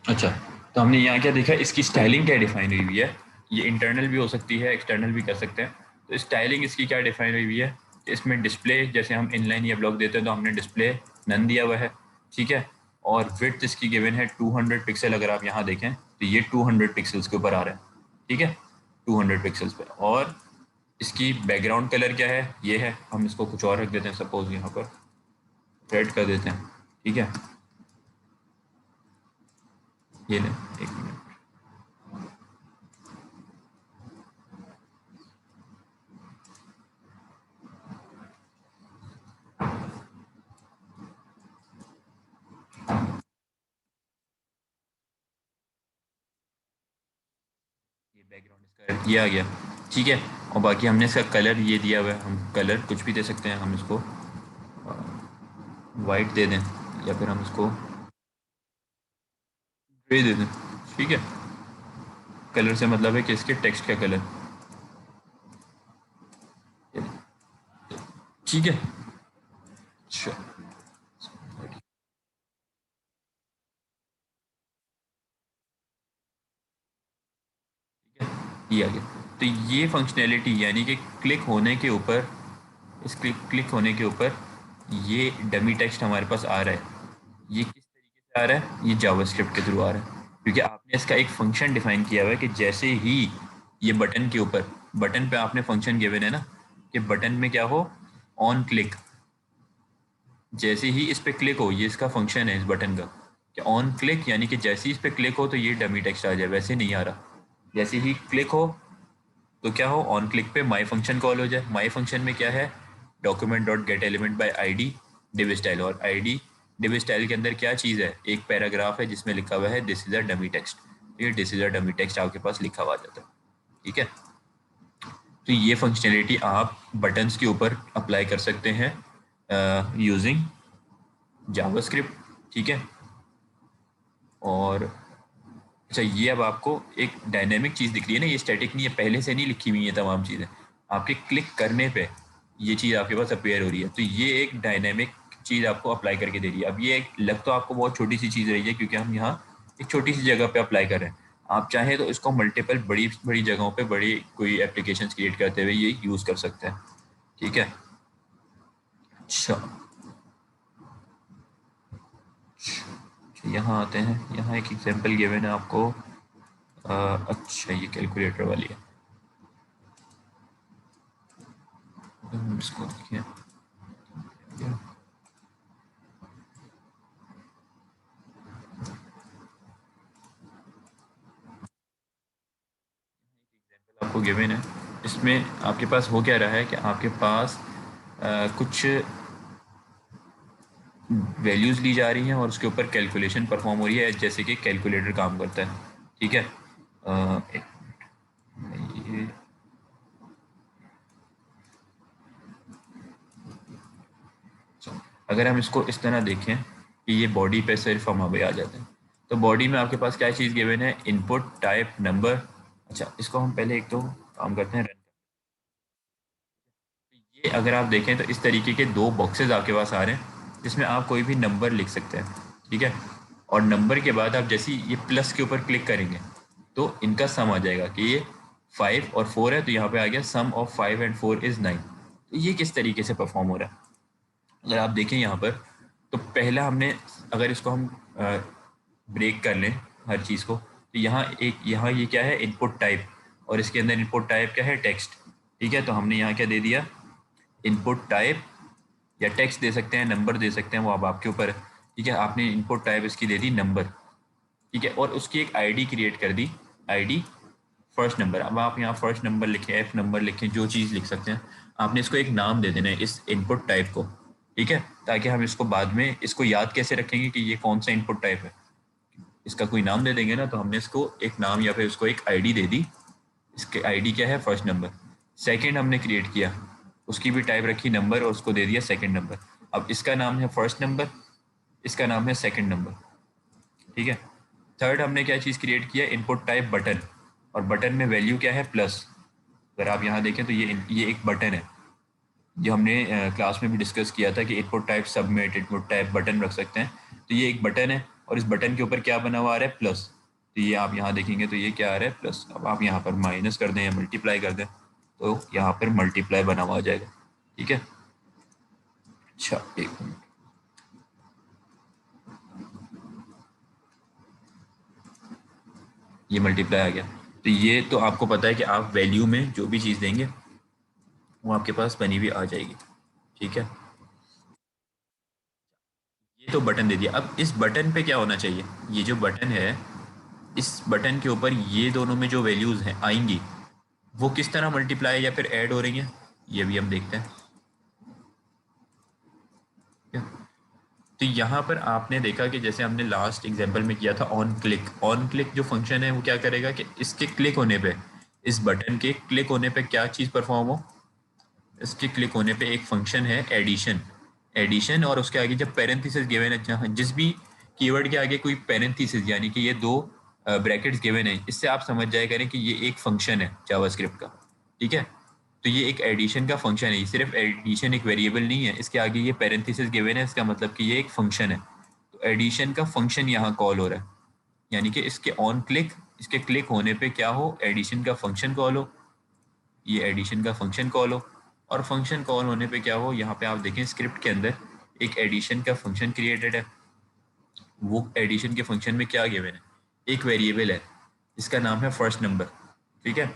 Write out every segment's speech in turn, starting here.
अच्छा, तो हमने यहाँ क्या देखा, इसकी स्टाइलिंग क्या डिफाइन हुई हुई है। ये इंटरनल भी हो सकती है, एक्सटर्नल भी कर सकते हैं। तो स्टाइलिंग इसकी क्या डिफाइन हुई हुई है, इसमें डिस्प्ले, जैसे हम इनलाइन या ब्लॉक देते हैं तो हमने डिस्प्ले नन दिया हुआ है, ठीक है। और विड्थ इसकी गिवन है 200 पिक्सल। अगर आप यहाँ देखें तो ये 200 पिक्सल्स के ऊपर आ रहा है, ठीक है, 200 पिक्सल्स पे। और इसकी बैकग्राउंड कलर क्या है, ये है। हम इसको कुछ और रख देते हैं, सपोज यहाँ पर रेड कर देते हैं, ठीक है। ये लें, एक मिनट। ये बैकग्राउंड इसका ये आ गया, ठीक है। और बाकी हमने इसका कलर ये दिया हुआ है, हम कलर कुछ भी दे सकते हैं। हम इसको वाइट दे दें या फिर हम इसको ग्रे दे दें, ठीक है। कलर से मतलब है कि इसके टेक्स्ट का कलर, ठीक है। अच्छा, ये आ गया। तो ये फंक्शनैलिटी यानी कि क्लिक होने के ऊपर, इस क्लिक होने के ऊपर ये डमी टेक्स्ट हमारे पास आ रहा है। ये किस तरीके से आ रहा है, ये जावास्क्रिप्ट के थ्रू आ रहा है, क्योंकि आपने इसका एक फंक्शन डिफाइन किया हुआ है कि जैसे ही ये बटन के ऊपर, बटन पे आपने फंक्शन गिवन है ना, कि बटन में क्या हो, ऑन क्लिक, जैसे ही इस पे क्लिक हो, ये इसका फंक्शन है इस बटन का, कि ऑन क्लिक यानी कि जैसे ही इस पे क्लिक हो तो ये डमी टेक्स्ट आ जाए, वैसे नहीं आ रहा। जैसे ही क्लिक हो तो क्या हो, ऑन क्लिक पे माई फंक्शन कॉल हो जाए। माई फंक्शन में क्या है, document dot get element by ID div style, और आईडी डिव स्टाइल के अंदर क्या चीज़ है, एक पैराग्राफ है जिसमें लिखा हुआ है this is a dummy text. ये this is a dummy text आपके पास लिखा हुआ आ जाता है, ठीक है। तो ये फंक्शनैलिटी आप बटन्स के ऊपर अप्लाई कर सकते हैं यूजिंग जावास्क्रिप्ट, ठीक है। और अच्छा, ये अब आपको एक डायनेमिक चीज़ दिख रही है ना, ये स्टैटिक नहीं है, पहले से नहीं लिखी हुई है तमाम चीज़ें। आपके क्लिक करने पे ये चीज़ आपके पास अपेयर हो रही है, तो ये एक डायनेमिक चीज़ आपको अप्लाई करके दे रही है। अब ये एक लग तो आपको बहुत छोटी सी चीज़ रही है, क्योंकि हम यहाँ एक छोटी सी जगह पे अप्लाई कर रहे हैं। आप चाहें तो इसको मल्टीपल बड़ी बड़ी जगहों पे बड़ी कोई एप्लीकेशन क्रिएट करते हुए ये यूज़ कर सकते हैं, ठीक है। अच्छा, यहाँ आते हैं, यहाँ एक एग्जांपल गिवन है आपको। अच्छा, ये कैलकुलेटर वाली है, हम इसको देखिए। आपको गिवन है, इसमें आपके पास हो क्या रहा है कि आपके पास कुछ वैल्यूज़ ली जा रही हैं और उसके ऊपर कैलकुलेशन परफॉर्म हो रही है, जैसे कि कैलकुलेटर काम करता है, ठीक है। एक मिनट, ये अगर हम इसको इस तरह देखें कि ये बॉडी पे सिर्फ हम अभी आ जाते हैं, तो बॉडी में आपके पास क्या चीज़ गिवन है, इनपुट टाइप नंबर। अच्छा, इसको हम पहले एक तो काम करते हैं, ये अगर आप देखें तो इस तरीके के दो बॉक्सेस आपके पास आ रहे हैं जिसमें आप कोई भी नंबर लिख सकते हैं, ठीक है। और नंबर के बाद आप जैसे ही ये प्लस के ऊपर क्लिक करेंगे तो इनका सम आ जाएगा कि ये 5 और 4 है, तो यहाँ पे आ गया सम ऑफ 5 and 4 is 9। तो ये किस तरीके से परफॉर्म हो रहा है, अगर आप देखें यहाँ पर, तो पहला हमने, अगर इसको हम ब्रेक कर लें हर चीज़ को, तो यहाँ ये क्या है, इनपुट टाइप, और इसके अंदर इनपुट टाइप क्या है, टेक्स्ट, ठीक है। तो हमने यहाँ क्या दे दिया, इनपुट टाइप, या टेक्स्ट दे सकते हैं, नंबर दे सकते हैं, वो अब आपके ऊपर है, ठीक है। आपने इनपुट टाइप इसकी दे दी नंबर, ठीक है, और उसकी एक आईडी क्रिएट कर दी, आईडी फर्स्ट नंबर। अब आप यहाँ फर्स्ट नंबर लिखें, एफ नंबर लिखें, जो चीज़ लिख सकते हैं। आपने इसको एक नाम दे देना है इस इनपुट टाइप को, ठीक है, ताकि हम इसको बाद में इसको याद कैसे रखेंगे कि ये कौन सा इनपुट टाइप है। इसका कोई नाम दे देंगे ना, तो हमने इसको एक नाम या फिर इसको एक आईडी दे दी। इसके आईडी क्या है, फर्स्ट नंबर। सेकंड हमने क्रिएट किया, उसकी भी टाइप रखी नंबर, और उसको दे दिया सेकंड नंबर। अब इसका नाम है फर्स्ट नंबर, इसका नाम है सेकंड नंबर, ठीक है। थर्ड हमने क्या चीज़ क्रिएट किया, इनपुट टाइप बटन, और बटन में वैल्यू क्या है, प्लस। अगर आप यहाँ देखें तो ये एक बटन है, जो हमने क्लास में भी डिस्कस किया था कि input type submit, input type button रख सकते हैं। तो ये एक बटन है और इस बटन के ऊपर क्या बना हुआ आ रहा है, प्लस। तो ये आप यहाँ देखेंगे तो ये क्या आ रहा है, प्लस। अब आप यहाँ पर माइनस कर दें या मल्टीप्लाई कर दें तो यहाँ पर मल्टीप्लाई बना हुआ आ जाएगा। ठीक है। अच्छा, एक मिनट। ये मल्टीप्लाई आ गया। तो ये तो आपको पता है कि आप वैल्यू में जो भी चीज़ देंगे वो आपके पास बनी हुई आ जाएगी। ठीक है। ये तो बटन दे दिया। अब इस बटन पे क्या होना चाहिए, ये जो बटन है इस बटन के ऊपर ये दोनों में जो वैल्यूज़ हैं आएंगी वो किस तरह मल्टीप्लाई या फिर ऐड हो रही हैं, ये भी हम देखते हैं। ठीक है? तो यहाँ पर आपने देखा कि जैसे हमने लास्ट एग्जांपल में किया था ऑन क्लिक जो फंक्शन है वो क्या करेगा कि इसके क्लिक होने पे, इस बटन के क्लिक होने पे क्या चीज़ परफॉर्म हो, इसके क्लिक होने पे एक फंक्शन है एडिशन। एडिशन और उसके आगे जब पैरेंथेसिस गिवन है, जहाँ जिस भी कीवर्ड के आगे कोई पैरेंथेसिस यानी कि ये दो ब्रैकेट्स गिवन है, इससे आप समझ जाया करें कि ये एक फंक्शन है जावास्क्रिप्ट का। ठीक है। तो ये एक एडिशन का फंक्शन है, ये सिर्फ एडिशन एक वेरिएबल नहीं है, इसके आगे ये पैरेंथेसिस गिवन है, इसका मतलब कि ये एक फंक्शन है। तो एडिशन का फंक्शन यहाँ कॉल हो रहा है, यानी कि इसके ऑन क्लिक, इसके क्लिक होने पे क्या हो, एडिशन का फंक्शन कॉल हो। ये एडिशन का फंक्शन कॉल हो और फंक्शन कॉल होने पे क्या हो, यहाँ पे आप देखें स्क्रिप्ट के अंदर एक एडिशन का फंक्शन क्रिएटेड है। वो एडिशन के फंक्शन में क्या गिवन है, एक वेरिएबल है जिसका नाम है फर्स्ट नंबर। ठीक है।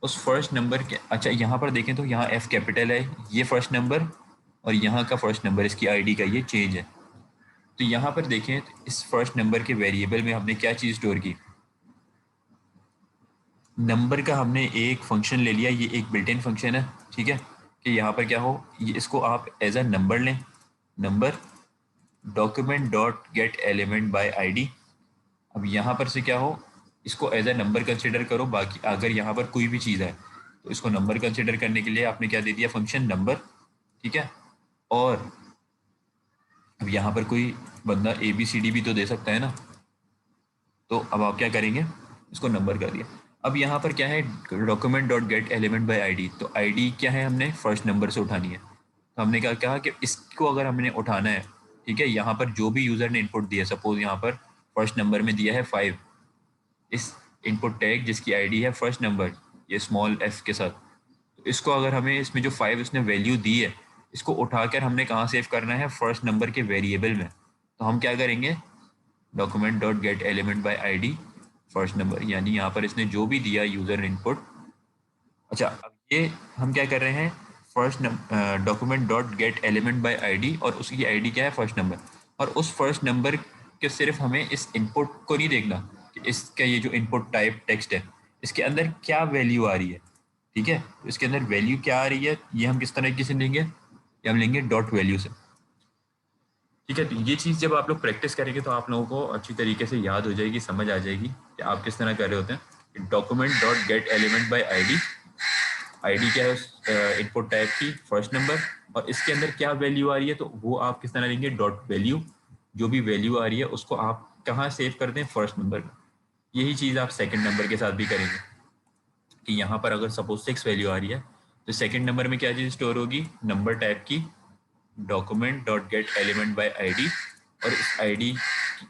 उस फर्स्ट नंबर के, अच्छा यहाँ पर देखें तो यहाँ एफ कैपिटल है, ये फर्स्ट नंबर, और यहाँ का फर्स्ट नंबर इसकी आईडी का ये चेंज है। तो यहाँ पर देखें तो इस फर्स्ट नंबर के वेरिएबल में हमने क्या चीज़ स्टोर की, नंबर का हमने एक फंक्शन ले लिया, ये एक बिल्ट इन फंक्शन है। ठीक है। कि यहाँ पर क्या हो, ये इसको आप एज अ नंबर लें, number document dot get element by ID. अब यहाँ पर से क्या हो, इसको एज अ नंबर कंसिडर करो, बाकी अगर यहाँ पर कोई भी चीज़ है तो इसको नंबर कंसिडर करने के लिए आपने क्या दे दिया, फंक्शन नंबर। ठीक है। और अब यहाँ पर कोई बंदा ए बी सी डी भी तो दे सकता है ना, तो अब आप क्या करेंगे, इसको नंबर कर दिया। अब यहाँ पर क्या है, document dot get element by ID, तो आईडी क्या है, हमने फर्स्ट नंबर से उठानी है। तो हमने क्या कहा कि इसको अगर हमने उठाना है, ठीक है, यहाँ पर जो भी यूज़र ने इनपुट दिया, सपोज यहाँ पर फर्स्ट नंबर में दिया है 5, इस इनपुट टैग जिसकी आईडी है फर्स्ट नंबर, ये स्मॉल एफ के साथ, तो इसको अगर हमें इसमें जो 5 उसने वैल्यू दी है, इसको उठाकर हमने कहाँ सेव करना है, फर्स्ट नंबर के वेरिएबल में। तो हम क्या करेंगे, document dot get element by ID first number, यानी यहाँ पर इसने जो भी दिया यूज़र इनपुट। अच्छा, अब ये हम क्या कर रहे हैं, first document dot get element by ID, और उसकी आईडी क्या है, फर्स्ट नंबर। और उस फर्स्ट नंबर के सिर्फ हमें इस इनपुट को नहीं देखना कि इसका ये जो इनपुट टाइप टेक्स्ट है इसके अंदर क्या वैल्यू आ रही है। ठीक है। तो इसके अंदर वैल्यू क्या आ रही है, ये हम किस तरीके से लेंगे, ये हम लेंगे डॉट वैल्यू से। ठीक है। तो ये चीज़ जब आप लोग प्रैक्टिस करेंगे तो आप लोगों को अच्छी तरीके से याद हो जाएगी, समझ आ जाएगी कि आप किस तरह कर रहे होते हैं। Document dot get element by ID, ID क्या है इनपुट टाइप की फर्स्ट नंबर, और इसके अंदर क्या वैल्यू आ रही है तो वो आप किस तरह लेंगे, डॉट वैल्यू। जो भी वैल्यू आ रही है उसको आप कहाँ सेव कर दें, फर्स्ट नंबर में। यही चीज़ आप सेकंड नंबर के साथ भी करेंगे कि यहाँ पर अगर सपोज 6 वैल्यू आ रही है तो सेकंड नंबर में क्या चीज़ स्टोर होगी, नंबर टाइप की document dot get element by ID, और इस आईडी,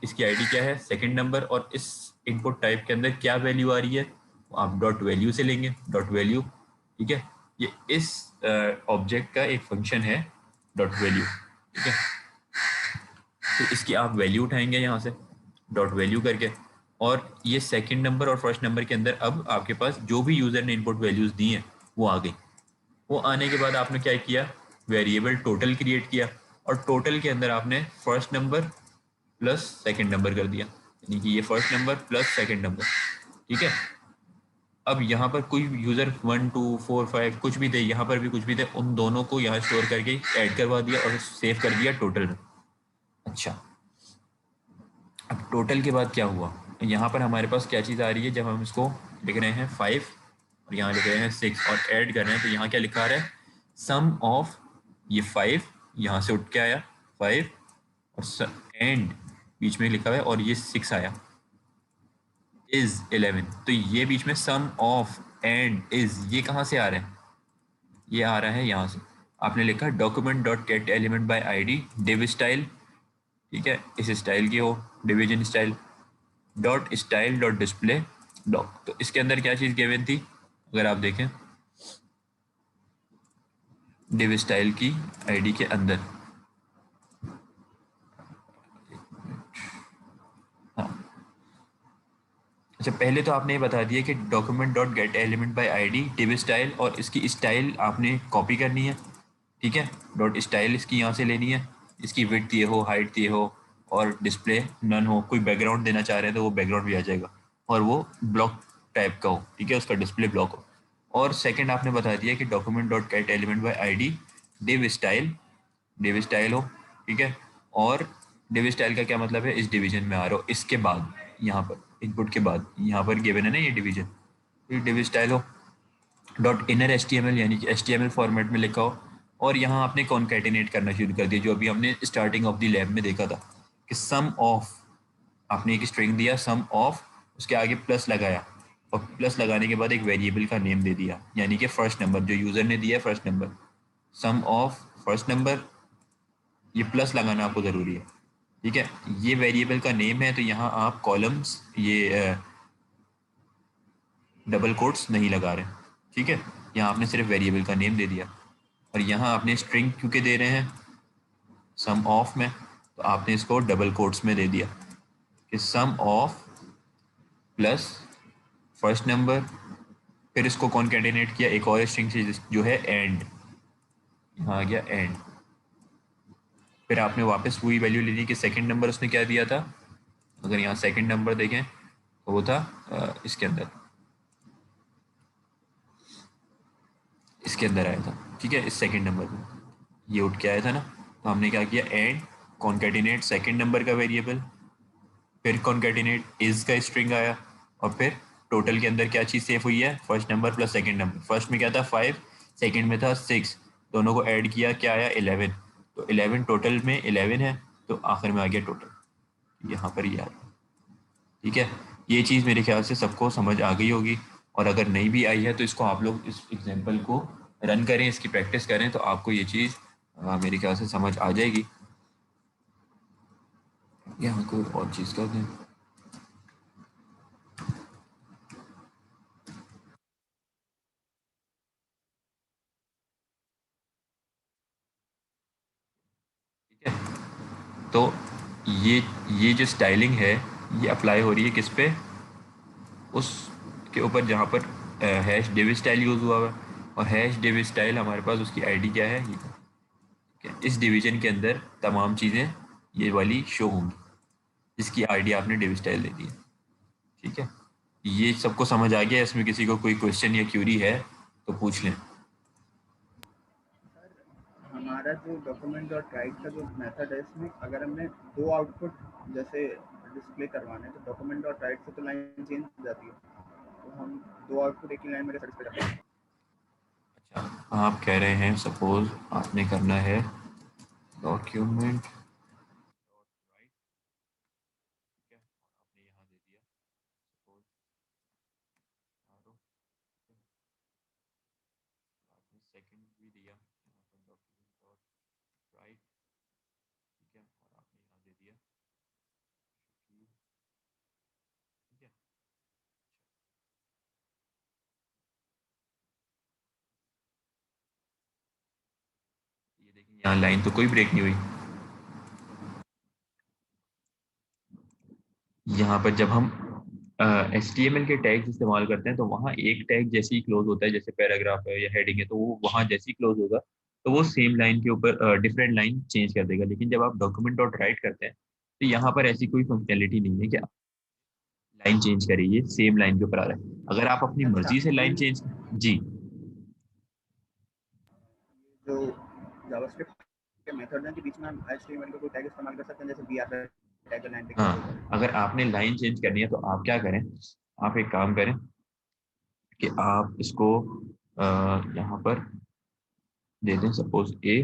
इसकी आईडी क्या है, सेकंड नंबर, और इस इनपुट टाइप के अंदर क्या वैल्यू आ रही है वो आप डॉट वैल्यू से लेंगे, डॉट वैल्यू। ठीक है। ये इस ऑब्जेक्ट का एक फंक्शन है डॉट वैल्यू। ठीक है। तो इसकी आप वैल्यू उठाएंगे यहाँ से डॉट वैल्यू करके, और ये सेकंड नंबर और फर्स्ट नंबर के अंदर अब आपके पास जो भी यूज़र ने इनपुट वैल्यूज़ दी हैं वो आ गई। वो आने के बाद आपने क्या किया, वेरिएबल टोटल क्रिएट किया, और टोटल के अंदर आपने first number plus second number कर दिया, यानी कि ये first number plus second number. ठीक है। अब यहाँ पर कोई यूज़र 1 2 4 5 कुछ भी दे, यहाँ पर भी कुछ भी दे, उन दोनों को यहाँ स्टोर करके ऐड करवा दिया और सेव कर दिया टोटल में। अच्छा, अब टोटल के बाद क्या हुआ, यहाँ पर हमारे पास क्या चीज़ आ रही है, जब हम इसको लिख रहे हैं 5 और यहाँ लिख रहे हैं 6 और ऐड कर रहे हैं, तो यहाँ क्या लिखा आ रहा है, सम ऑफ ये 5 यहाँ से उठ के आया 5, और एंड बीच में लिखा हुआ है और ये 6 आया, इज 11। तो ये बीच में सम ऑफ एंड इज, ये कहाँ से आ रहे हैं, ये आ रहा है यहाँ से। आपने लिखा document dot get element by ID div style, ठीक है, इस स्टाइल की हो, division style dot style dot display dock. तो इसके अंदर क्या चीज़ गिवन थी, अगर आप देखें डिव स्टाइल की आईडी के अंदर, हाँ, अच्छा पहले तो आपने ये बता दिया कि document dot get element by ID div style, और इसकी स्टाइल आपने कॉपी करनी है, ठीक है, डॉट स्टाइल इसकी यहाँ से लेनी है, इसकी विड्थ ये हो, हाइट ये हो, और डिस्प्ले नन हो, कोई बैकग्राउंड देना चाह रहे हैं तो वो बैकग्राउंड भी आ जाएगा, और वो ब्लॉक टाइप का हो, ठीक है, उसका डिस्प्ले ब्लॉक हो। और सेकंड आपने बता दिया कि document dot get element by ID div style हो, ठीक है, और डिव स्टाइल का क्या मतलब है, इस डिवीजन में आ रहा हो, इसके बाद यहाँ पर इनपुट के बाद यहाँ पर गिवन है ना ये डिवीजन, ये डिव स्टाइल हो, dot inner H T M L यानी कि H T M L format में लिखा हो, और यहाँ आपने कॉन्केटिनेट करना शुरू कर दिया, जो अभी हमने स्टार्टिंग ऑफ द लैब में देखा था कि सम ऑफ, आपने एक स्ट्रिंग दिया सम ऑफ, उसके आगे प्लस लगाया, और प्लस लगाने के बाद एक वेरिएबल का नेम दे दिया, यानी कि फर्स्ट नंबर जो यूज़र ने दिया है first number, sum of first number, ये प्लस लगाना आपको ज़रूरी है, ठीक है, ये वेरिएबल का नेम है, तो यहाँ आप कॉलम्स ये डबल कोट्स नहीं लगा रहे, ठीक है, यहाँ आपने सिर्फ वेरिएबल का नेम दे दिया, और यहाँ आपने स्ट्रिंग क्योंकि दे रहे हैं सम ऑफ में, तो आपने इसको डबल कोट्स में दे दिया कि सम ऑफ प्लस फर्स्ट नंबर, फिर इसको कॉन्केटिनेट किया एक और स्ट्रिंग से जो है एंड, यहाँ आ गया एंड, फिर आपने वापस वही वैल्यू लेनी कि सेकंड नंबर उसने क्या दिया था, अगर यहाँ सेकंड नंबर देखें तो वो था इसके अंदर, इसके अंदर आया था, ठीक है, इस सेकंड नंबर में ये उठ के आया था ना, तो हमने क्या किया एंड कॉन्केटिनेट सेकंड नंबर का वेरिएबल, फिर कॉन्केटिनेट इज का स्ट्रिंग आया, और फिर टोटल के अंदर क्या चीज़ सेव हुई है, first number plus second number, first में क्या था 5, सेकंड में था 6, दोनों को ऐड किया क्या आया 11, तो 11 टोटल में 11 है, तो आखिर में आ गया टोटल, यहाँ पर ये आ गया, ठीक है, ये चीज़ मेरे ख्याल से सबको समझ आ गई होगी, और अगर नहीं भी आई है तो इसको आप लोग इस एग्जाम्पल को रन करें, इसकी प्रैक्टिस करें, तो आपको ये चीज़ मेरे ख्याल से समझ आ जाएगी। यहाँ कोई और चीज़ कर दें, ठीक है, तो ये ये जो स्टाइलिंग है ये अप्लाई हो रही है किस पे, उस के ऊपर जहाँ पर हैश डिव स्टाइल यूज़ हुआ हुआ है, और हैश डिव स्टाइल हमारे पास उसकी आईडी क्या है ये, ठीक है? इस डिवीजन के अंदर तमाम चीज़ें ये वाली शो होंगी, जिसकी आईडी आपने डिव स्टाइल दे दी है, ठीक है, ये सबको समझ आ गया, इसमें किसी को कोई क्वेश्चन या क्यूरी है तो पूछ लें। सर, हमारा जो डॉक्यूमेंट डॉट राइट का जो मेथड है, इसमें अगर हमने दो आउटपुट जैसे डिस्प्ले करवाने हैं, तो डॉक्यूमेंट डॉट राइट से तो लाइन चेंज हो जाती है, तो हम दो आउटपुट एक ही लाइन में कैसे डिस्प्ले करते हैं? अच्छा, आप कह रहे हैं सपोज आपने करना है डॉक्यूमेंट राइट, ठीक है, और आपने यहाँ दे दिया सपोज आरो, ठीक है, आपने सेकंड भी दिया यहाँ पर डॉक्यूमेंट डॉट राइट, ठीक है, और आपने यहाँ दे दिया शकील, ठीक है, अच्छा, ये देखिए यहाँ लाइन तो कोई ब्रेक नहीं हुई, यहाँ पर जब हम एच टी एम एल के टैग्स इस्तेमाल करते हैं तो वहाँ एक टैग जैसे ही क्लोज होता है, जैसे पैराग्राफ है या हेडिंग है, तो वो वहाँ जैसे ही क्लोज होगा तो वो सेम लाइन के ऊपर डिफरेंट लाइन चेंज कर देगा, लेकिन जब आप डॉक्यूमेंट डॉट राइट करते हैं तो यहाँ पर ऐसी कोई फंक्शनैलिटी नहीं है कि आप लाइन चेंज करिए, सेम लाइन के ऊपर आ रहा है, अगर आप अपनी अच्छा, मर्जी से ये लाइन चेंज, जी, जो जावास्क्रिप्ट के मेथड हैं, के बीच में हम एचटीएमएल का कोई टैग इस्तेमाल कर सकते हैं, जैसे बीआर टैग लाइन पे क्लोज होता हाँ, अगर आपने लाइन चेंज करनी है तो आप क्या करें, आप एक काम करें कि आप इसको यहाँ पर दे दें सपोज ए,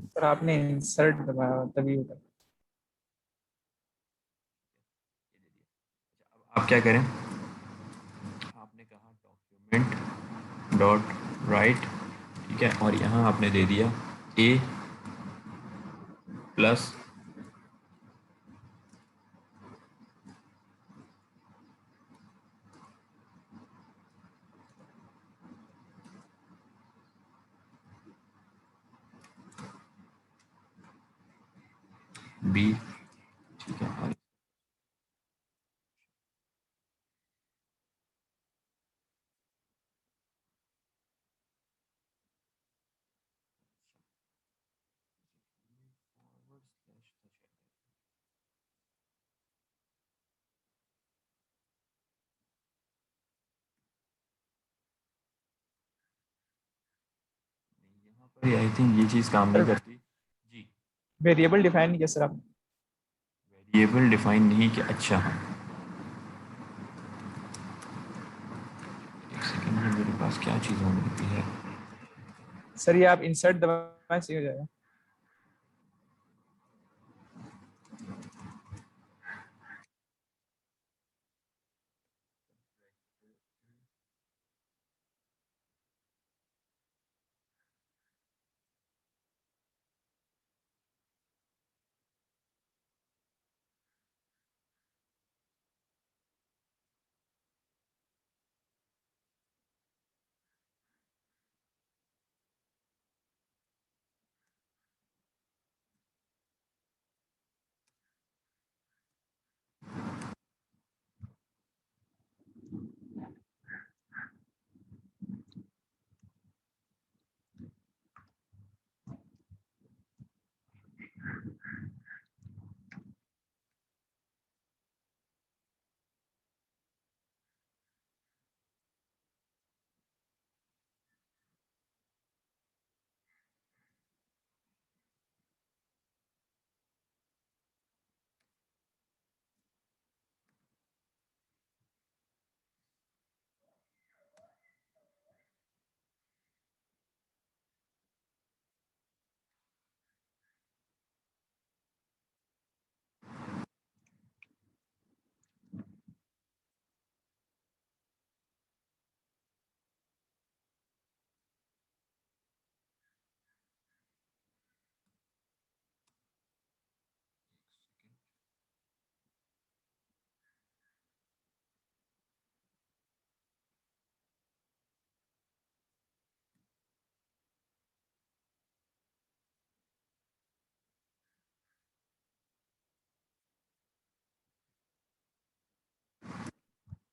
सर आपने इंसर्ट दबाया तभी होता। आप क्या करें, आपने कहा डॉक्यूमेंट डॉट राइट, ठीक है, और यहाँ आपने दे दिया ए प्लस बी, ठीक है, और यहाँ पर आई थिंक ये चीज़ काम नहीं सर करती जी। वेरिएबल डिफाइन नहीं किया सर आपने। वेरिएबल डिफाइन नहीं किया, अच्छा हाँ, एक सेकंड में मेरे पास क्या चीज़ होने लगी है। सर ये आप इंसर्ट दबाना सही हो जाएगा।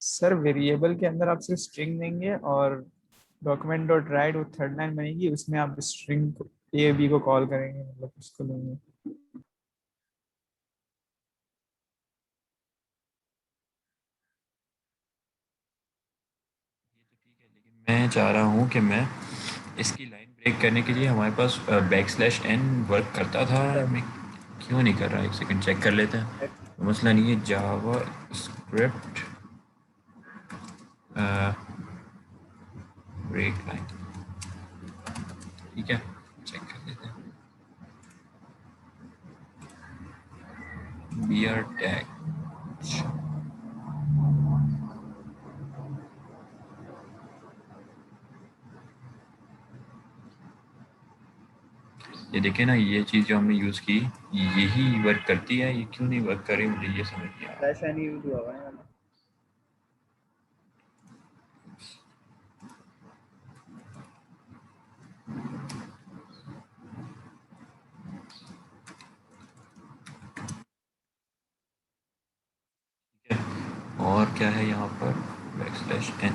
सर वेरिएबल के अंदर आप सिर्फ स्ट्रिंग देंगे और डॉक्यूमेंट डॉट राइट वो थर्ड लाइन बनेगी, उसमें आप स्ट्रिंग ए बी को कॉल करेंगे, मतलब उसको लेंगे। मैं चाह रहा हूँ कि मैं इसकी लाइन ब्रेक करने के लिए हमारे पास बैक स्लैश एन वर्क करता था, सर मैं क्यों नहीं कर रहा, एक सेकंड चेक कर लेते हैं। मसला नहीं है, जावा स्क्रिप्ट ब्रेक लाइन, ठीक है, चेक कर लेते हैं। बी आर टैग, ये देखे ना, ये चीज़ जो हमने यूज़ की यही वर्क करती है, ये क्यों नहीं वर्क कर रही मुझे ये समझ नहीं आ रहा। स्लैश एन यूज हुआ हुआ है यहाँ पे। ठीक है, और क्या है यहाँ पर, बैक स्लैश एन,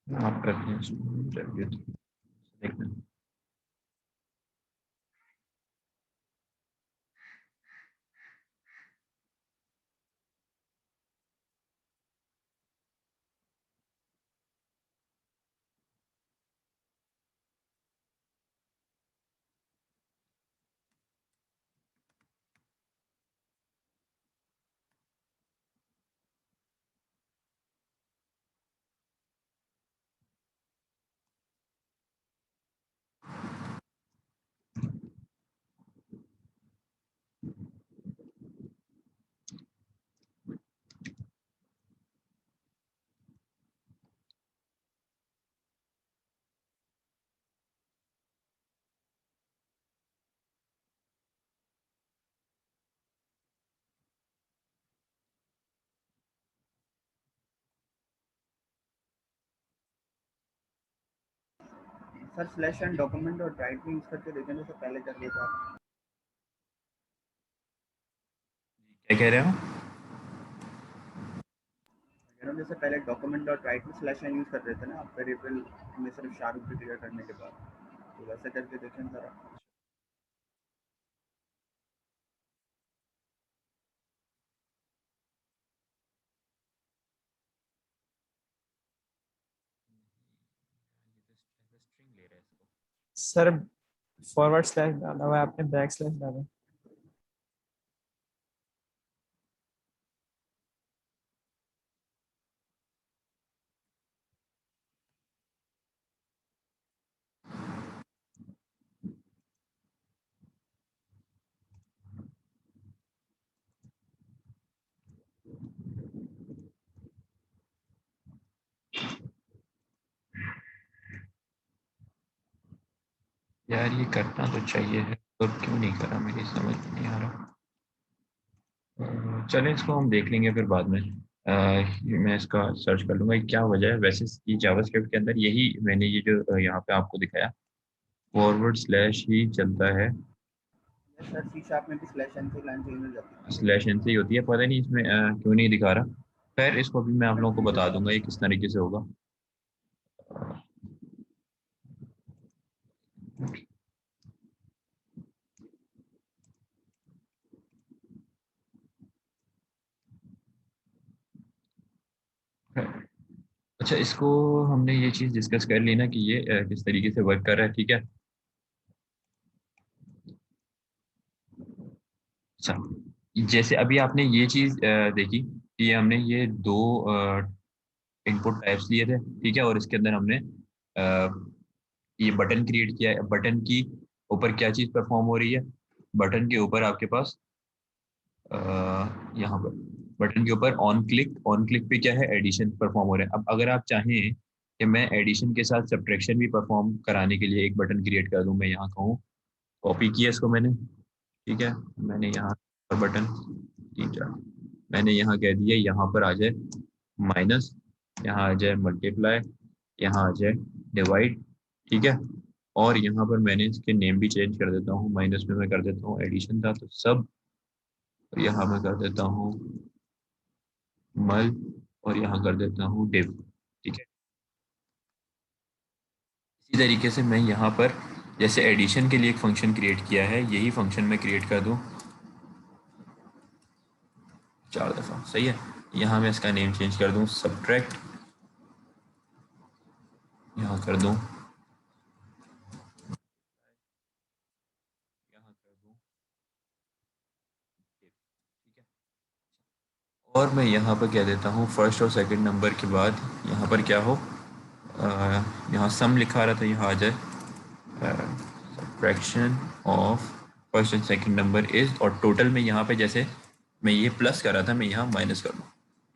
आप करते हैं इसको review, देखना। सर स्लैश एंड डॉक्यूमेंट और राइट में यूज करके देखें जैसे पहले कर लिया था। क्या कह रहे हो? कह रहा हूँ जैसे पहले डॉक्यूमेंट डॉट राइट में स्लैश एन यूज कर रहे थे ना आप वेरिएबल में सिर्फ शाहरुख डिक्लेयर करने के बाद, तो वैसे करके देखें जरा। स्ट्रिंग ले रहा है इसको। सर फॉरवर्ड स्लैश डाला हुआ है आपने, बैक स्लैश डाला है। यार ये करना तो चाहिए है, तो क्यों नहीं करा, मेरी समझ में नहीं आ रहा। चलें, इसको हम देख लेंगे फिर बाद में। मैं इसका सर्च कर लूंगा कि क्या वजह है। वैसे ये जावास्क्रिप्ट के अंदर यही मैंने ये जो यहाँ पे आपको दिखाया, फॉरवर्ड स्लैश ही चलता है, यस सर, सी शार्प में भी स्लैश एन से लाइन चेंज हो जाती है। स्लैश एन से ही होती है। पता नहीं इसमें क्यों नहीं दिखा रहा। खैर इसको भी मैं आप लोगों को कंफ्यूज बता होता दूंगा ये है। किस तरीके से होगा। अच्छा, इसको हमने ये चीज़ डिस्कस कर ली ना कि ये किस तरीके से वर्क कर रहा है, ठीक है। अच्छा, जैसे अभी आपने ये चीज़ देखी कि हमने ये दो इनपुट टाइप्स लिए थे, ठीक है, और इसके अंदर हमने ये बटन क्रिएट किया है। बटन की ऊपर क्या चीज़ परफॉर्म हो रही है? बटन के ऊपर आपके पास यहाँ पर बटन के ऊपर ऑन क्लिक पे क्या है, एडिशन परफॉर्म हो रहा है। अब अगर आप चाहें कि मैं एडिशन के साथ सब्ट्रैक्शन भी परफॉर्म कराने के लिए एक बटन क्रिएट कर दूं, मैं यहाँ कहूँ, कॉपी किया इसको मैंने, ठीक है, मैंने यहाँ पर बटन 3 4 मैंने यहाँ कह दिया यहाँ पर आ जाए माइनस, यहाँ आ जाए मल्टीप्लाई, यहाँ आ जाए डिवाइड, ठीक है। और यहाँ पर मैंने इसके नेम भी चेंज कर देता हूँ, माइनस में मैं कर देता हूँ एडिशन था तो सब, और यहाँ मैं कर देता हूँ मल, और यहाँ कर देता हूँ डिव, ठीक है। इसी तरीके से मैं यहाँ पर जैसे एडिशन के लिए एक फंक्शन क्रिएट किया है, यही फंक्शन मैं क्रिएट कर दूँ 4 दफ़ा, सही है। यहाँ मैं इसका नेम चेंज कर दूँ सब्ट्रैक्ट, यहाँ कर दूँ, यहाँ कर दूँ div, ठीक है। और मैं यहाँ पर कह देता हूँ फर्स्ट और सेकंड नंबर के बाद यहाँ पर क्या हो, यहाँ सम लिखा रहा था, यहाँ आ जाए fraction of first and second number is, और टोटल में यहाँ पे जैसे मैं ये प्लस कर रहा था मैं यहाँ माइनस कर दूँ,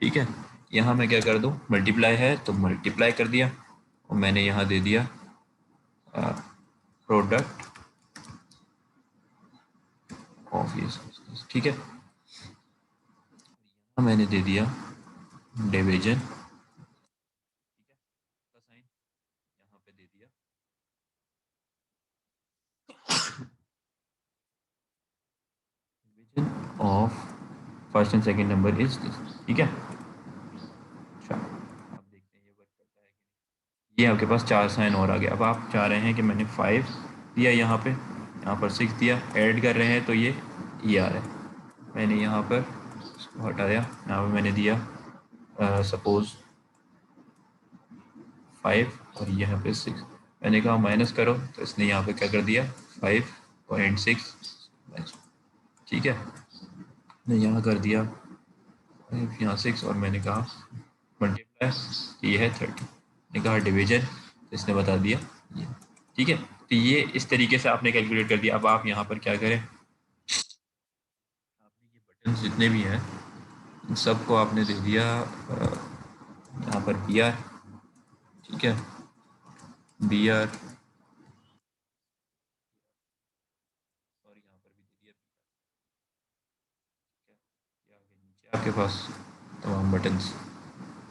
ठीक है। यहाँ मैं क्या कर दूँ, मल्टीप्लाई है तो मल्टीप्लाई कर दिया, और मैंने यहाँ दे दिया प्रोडक्ट ऑफ ये, ठीक है। यहाँ मैंने दे दिया डिवीजन, ठीक है, का साइन यहाँ पे दे दिया, division of first and second number is this, ठीक है। अच्छा, अब देखते हैं ये वर्क करता है कि नहीं। ये आपके पास 4 साइन और आ गया। अब आप चाह रहे हैं कि मैंने 5 दिया यहाँ पे, यहाँ पर 6 दिया, ऐड कर रहे हैं तो ये आ रहा है। मैंने यहाँ पर इसको हटाया, यहाँ पर मैंने दिया सपोज़ 5 और यहाँ पे 6। मैंने कहा माइनस करो, तो इसने यहाँ पे क्या कर दिया 5.6, ठीक है। मैं यहाँ कर दिया 5 यहाँ 6 और मैंने कहा मल्टीप्लाई, तो ये है 30। मैंने कहा डिवीजन, तो इसने बता दिया ये, ठीक है। तो ये इस तरीके से आपने कैलकुलेट कर दिया। अब आप यहाँ पर क्या करें, आपने ये बटन जितने भी हैं इन सबको आपने दे दिया यहाँ पर बी आर, ठीक है, बी आर, और यहाँ पर भी दे दिया ठीक है। ये आगे नीचे आपके पास तमाम बटन्स,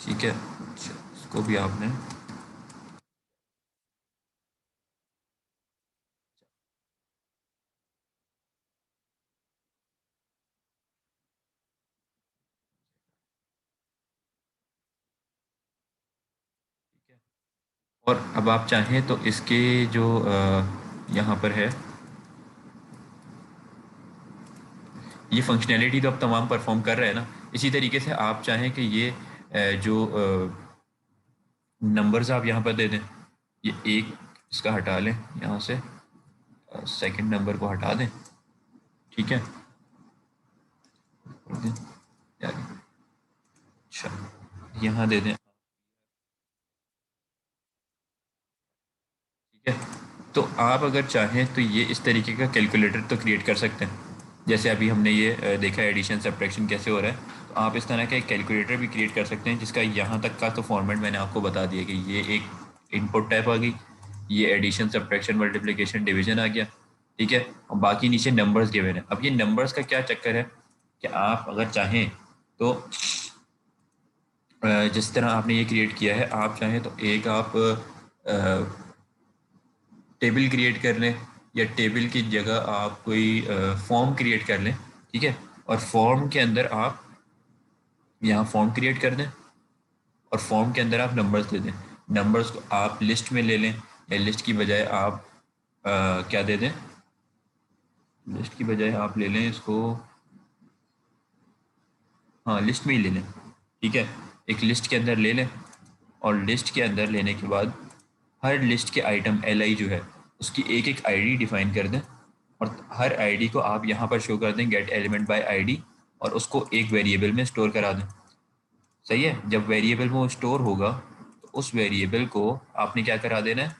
ठीक है। अच्छा, इसको भी आपने ठीक है। और अब आप चाहें तो इसके जो यहाँ पर है ये फंक्शनैलिटी तो अब तमाम परफॉर्म कर रहे हैं ना। इसी तरीके से आप चाहें कि ये जो नंबर्स आप यहाँ पर दे दें, ये एक इसका हटा लें यहाँ से, सेकंड नंबर को हटा दें, ठीक है, अच्छा यहाँ दे दें, ठीक है। तो आप अगर चाहें तो ये इस तरीके का कैलकुलेटर तो क्रिएट कर सकते हैं। जैसे अभी हमने ये देखा एडिशन सब्ट्रैक्शन कैसे हो रहा है, तो आप इस तरह का एक कैलकुलेटर भी क्रिएट कर सकते हैं जिसका यहाँ तक का तो फॉर्मेट मैंने आपको बता दिया कि ये एक इनपुट टाइप आ गई, ये एडिशन सब्ट्रैक्शन मल्टीप्लिकेशन डिवीजन आ गया, ठीक है, और बाकी नीचे नंबर्स गिवन है। अब ये नंबर्स का क्या चक्कर है कि आप अगर चाहें तो जिस तरह आपने ये क्रिएट किया है, आप चाहें तो एक आप टेबल क्रिएट कर लें, या टेबल की जगह आप कोई फॉर्म क्रिएट कर लें, ठीक है, और फॉर्म के अंदर आप यहाँ फॉर्म क्रिएट कर दें और फॉर्म के अंदर आप नंबर्स दे दें। नंबर्स को आप लिस्ट में ले लें, या लिस्ट की बजाय आप क्या दे दें, लिस्ट की बजाय आप ले लें इसको, हाँ लिस्ट में ही ले लें, ठीक है। एक लिस्ट के अंदर ले लें और लिस्ट के अंदर लेने के बाद हर लिस्ट के आइटम LI जो है उसकी एक एक ID डिफाइन कर दें, और हर ID को आप यहाँ पर शो कर दें गेट एलिमेंट बाय ID, और उसको एक वेरिएबल में स्टोर करा दें। सही है। जब वेरिएबल में वो स्टोर होगा तो उस वेरिएबल को आपने क्या करा देना है,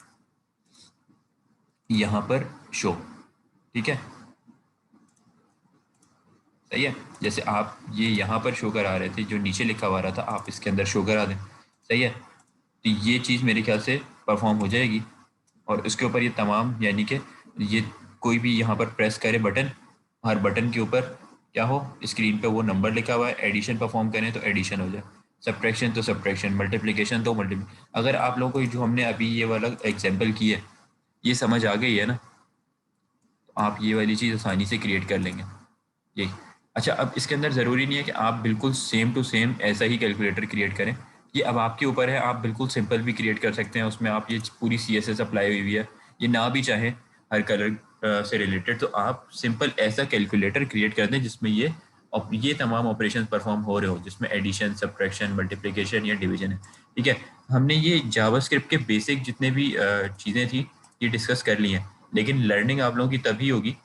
यहाँ पर शो, ठीक है, सही है। जैसे आप ये यहाँ पर शो करा रहे थे, जो नीचे लिखा हुआ रहा था आप इसके अंदर शो करा दें, सही है। तो ये चीज़ मेरे ख्याल से परफॉर्म हो जाएगी। और इसके ऊपर ये तमाम, यानी कि ये कोई भी यहाँ पर प्रेस करे बटन, हर बटन के ऊपर क्या हो, स्क्रीन पे वो नंबर लिखा हुआ है, एडिशन परफॉर्म करें तो एडिशन हो जाए, सब्ट्रैक्शन तो सब्ट्रैक्शन, मल्टीप्लिकेशन तो मल्टीप्लिकेशन। अगर आप लोगों को जो हमने अभी ये वाला एग्जाम्पल की है ये समझ आ गई है ना, तो आप ये वाली चीज़ आसानी से क्रिएट कर लेंगे ये। अच्छा, अब इसके अंदर ज़रूरी नहीं है कि आप बिल्कुल सेम टू सेम ऐसा ही कैलकुलेटर क्रिएट करें, ये अब आपके ऊपर है। आप बिल्कुल सिंपल भी क्रिएट कर सकते हैं, उसमें आप ये पूरी CSS अप्लाई हुई है, ये ना भी चाहे हर कलर से रिलेटेड, तो आप सिंपल ऐसा कैलकुलेटर क्रिएट कर दें जिसमें ये तमाम ऑपरेशन परफॉर्म हो रहे हो, जिसमें एडिशन, सब्ट्रैक्शन, मल्टीप्लिकेशन या डिवीजन है, ठीक है। हमने ये जावास्क्रिप्ट के बेसिक जितने भी चीज़ें थी ये डिस्कस कर ली हैं, लेकिन लर्निंग आप लोगों की तभी होगी,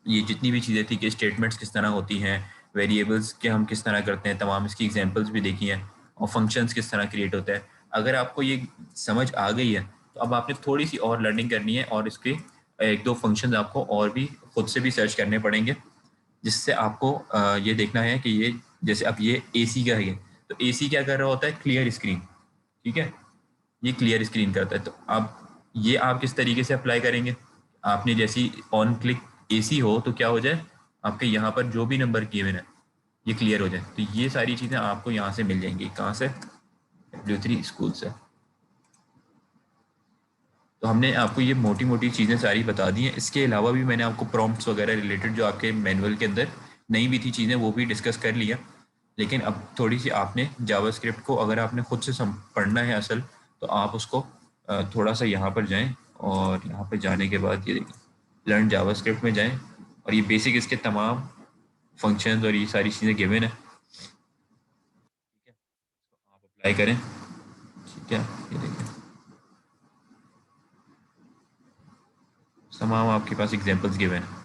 ये जितनी भी चीज़ें थी कि स्टेटमेंट्स किस तरह होती हैं, वेरिएबल्स के हम किस तरह करते हैं, तमाम इसकी एग्जांपल्स भी देखी हैं, और फंक्शंस किस तरह क्रिएट होता है। अगर आपको ये समझ आ गई है तो अब आपने थोड़ी सी और लर्निंग करनी है, और इसके एक दो फंक्शंस आपको और भी खुद से भी सर्च करने पड़ेंगे, जिससे आपको ये देखना है कि ये, जैसे अब ये AC का है, तो AC क्या कर रहा होता है, क्लियर स्क्रीन, ठीक है, ये क्लियर स्क्रीन करता है। तो अब ये आप किस तरीके से अप्लाई करेंगे, आपने जैसी ऑन क्लिक AC हो तो क्या हो जाए, आपके यहाँ पर जो भी नंबर किए हुए हैं ये क्लियर हो जाए। तो ये सारी चीज़ें आपको यहाँ से मिल जाएंगी, कहाँ से, W3 स्कूल से। तो हमने आपको ये मोटी मोटी चीज़ें सारी बता दी हैं। इसके अलावा भी मैंने आपको प्रॉम्प्ट्स वगैरह रिलेटेड जो आपके मैनुअल के अंदर नई भी थी चीज़ें वो भी डिस्कस कर लिया। लेकिन अब थोड़ी सी आपने जावास्क्रिप्ट को अगर आपने खुद से पढ़ना है असल, तो आप उसको थोड़ा सा यहाँ पर जाएं और यहाँ पर जाने के बाद ये देखिए लर्न जावास्क्रिप्ट में जाएं और ये बेसिक इसके तमाम फंक्शंस और ये सारी चीज़ें गिवन है, ठीक है, तो आप अप्लाई करें, ठीक है। ये देखिए तमाम आपके पास एग्जांपल्स गिवन है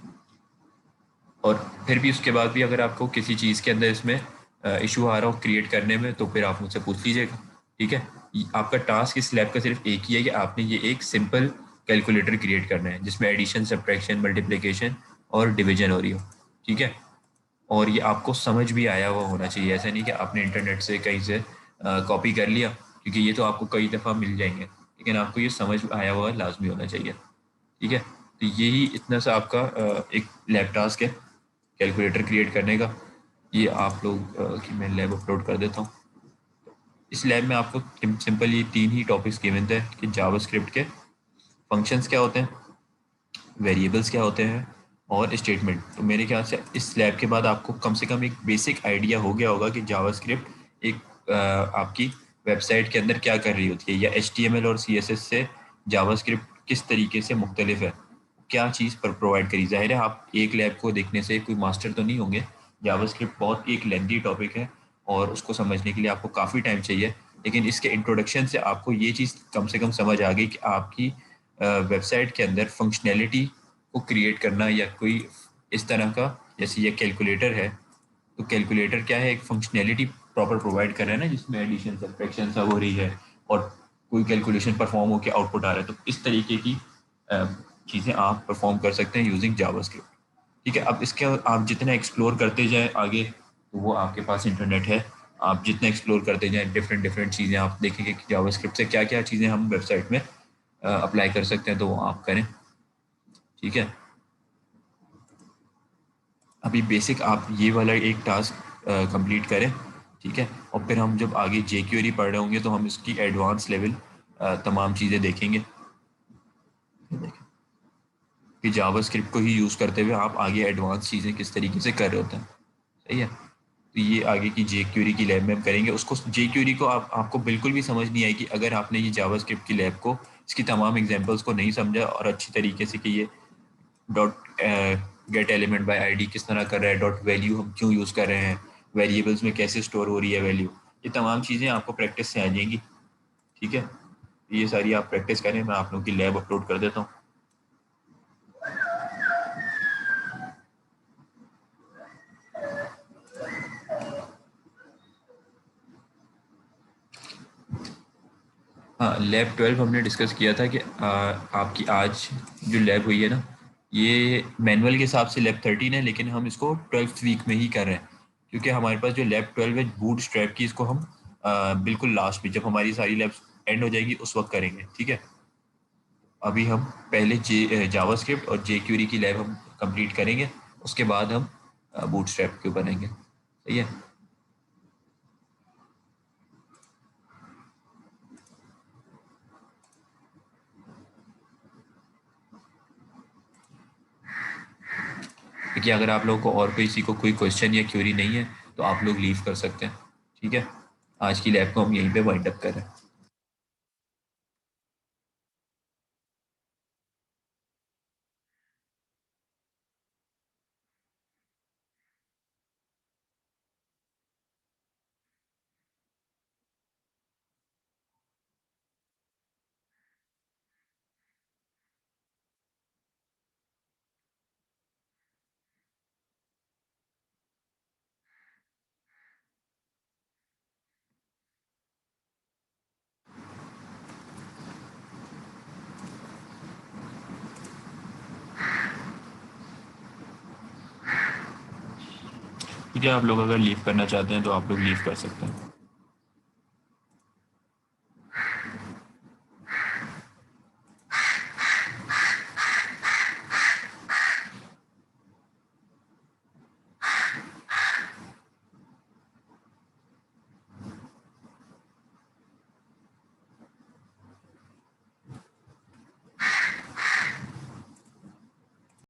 और फिर भी उसके बाद भी अगर आपको किसी चीज़ के अंदर इसमें इशू आ रहा हो क्रिएट करने में तो फिर आप मुझसे पूछ लीजिएगा, ठीक है। आपका टास्क इस लैब का सिर्फ एक ही है कि आपने ये एक सिंपल कैलकुलेटर क्रिएट करना है जिसमें एडिशन, सब्ट्रैक्शन, मल्टीप्लिकेशन और डिवीजन हो रही हो, ठीक है। और ये आपको समझ भी आया हुआ होना चाहिए, ऐसा नहीं कि आपने इंटरनेट से कहीं से कॉपी कर लिया, क्योंकि ये तो आपको कई दफ़ा मिल जाएंगे, लेकिन आपको ये समझ आया हुआ लाजमी होना चाहिए, ठीक है। तो यही इतना सा आपका एक लैब टास्क है कैलकुलेटर क्रिएट करने का। ये आप लोग की मैं लैब अपलोड कर देता हूँ। इस लैब में आपको सिंपल ये 3 ही टॉपिक्स गिवन थे कि जावास्क्रिप्ट के फंक्शंस क्या होते हैं, वेरिएबल्स क्या होते हैं और स्टेटमेंट। तो मेरे ख्याल से इस लैब के बाद आपको कम से कम एक बेसिक आइडिया हो गया होगा कि जावास्क्रिप्ट एक आपकी वेबसाइट के अंदर क्या कर रही होती है, या HTML और CSS से जावास्क्रिप्ट किस तरीके से मुख्तलिफ है, क्या चीज़ पर प्रोवाइड करी। ज़ाहिर है आप एक लैब को देखने से कोई मास्टर तो नहीं होंगे, जावास्क्रिप्ट बहुत एक लेंथी टॉपिक है और उसको समझने के लिए आपको काफ़ी टाइम चाहिए, लेकिन इसके इंट्रोडक्शन से आपको ये चीज़ कम से कम समझ आ गई कि आपकी वेबसाइट के अंदर फंक्शनैलिटी को क्रिएट करना या कोई इस तरह का, जैसे ये कैलकुलेटर है, तो कैलकुलेटर क्या है, एक फंक्शनैलिटी प्रॉपर प्रोवाइड कर रहा है ना, जिसमें एडिशन, सब्ट्रैक्शन सब हो रही है और कोई कैलकुलेशन परफॉर्म होकर आउटपुट आ रहा है। तो इस तरीके की चीज़ें आप परफॉर्म कर सकते हैं यूजिंग जावास्क्रिप्ट, ठीक है। अब इसके आप जितना एक्सप्लोर करते जाएं आगे, तो वो आपके पास इंटरनेट है, आप जितना एक्सप्लोर करते जाएं डिफरेंट डिफरेंट चीज़ें आप देखेंगे कि जावास्क्रिप्ट से क्या क्या चीज़ें हम वेबसाइट में अप्लाई कर सकते हैं, तो वो आप करें, ठीक है। अभी बेसिक आप ये वाला एक टास्क कंप्लीट करें, ठीक है, और फिर हम जब आगे JQuery पढ़ रहे होंगे तो हम इसकी एडवांस लेवल तमाम चीज़ें देखेंगे। ये देखें कि जावास्क्रिप्ट को ही यूज़ करते हुए आप आगे एडवांस चीज़ें किस तरीके से कर रहे होते हैं, सही है। तो ये आगे की JQuery की लैब में हम करेंगे। उसको JQuery को आपको बिल्कुल भी समझ नहीं आएगी अगर आपने ये जावास्क्रिप्ट की लैब को, इसकी तमाम एग्जांपल्स को नहीं समझा और अच्छी तरीके से कि ये dot get element by ID किस तरह कर रहा है, डॉट वैल्यू हम क्यों यूज़ कर रहे हैं, वेरिएबल्स में कैसे स्टोर हो रही है वैल्यू, ये तमाम चीज़ें आपको प्रैक्टिस से आ जाएंगी, ठीक है। ये सारी आप प्रैक्टिस करें, मैं आप लोगों की लैब अपलोड कर देता हूँ। हाँ, लैब 12 हमने डिस्कस किया था कि आपकी आज जो लैब हुई है ना, ये मैनुअल के हिसाब से लैब 13 है, लेकिन हम इसको 12th वीक में ही कर रहे हैं, क्योंकि हमारे पास जो लैब 12 है बूट स्ट्रैप की, इसको हम बिल्कुल लास्ट में जब हमारी सारी लैब्स एंड हो जाएगी उस वक्त करेंगे, ठीक है। अभी हम पहले जावास्क्रिप्ट और JQuery की लैब हम कंप्लीट करेंगे, उसके बाद हम बूट स्ट्रैप के बनेंगे, सही है। देखिए अगर आप लोगों को और किसी को कोई क्वेश्चन या क्वेरी नहीं है तो आप लोग लीव कर सकते हैं, ठीक है। आज की लैब को हम यहीं पे वाइंड अप कर रहे हैं। ठीक है, आप लोग अगर लीव करना चाहते हैं तो आप लोग लीव कर सकते हैं।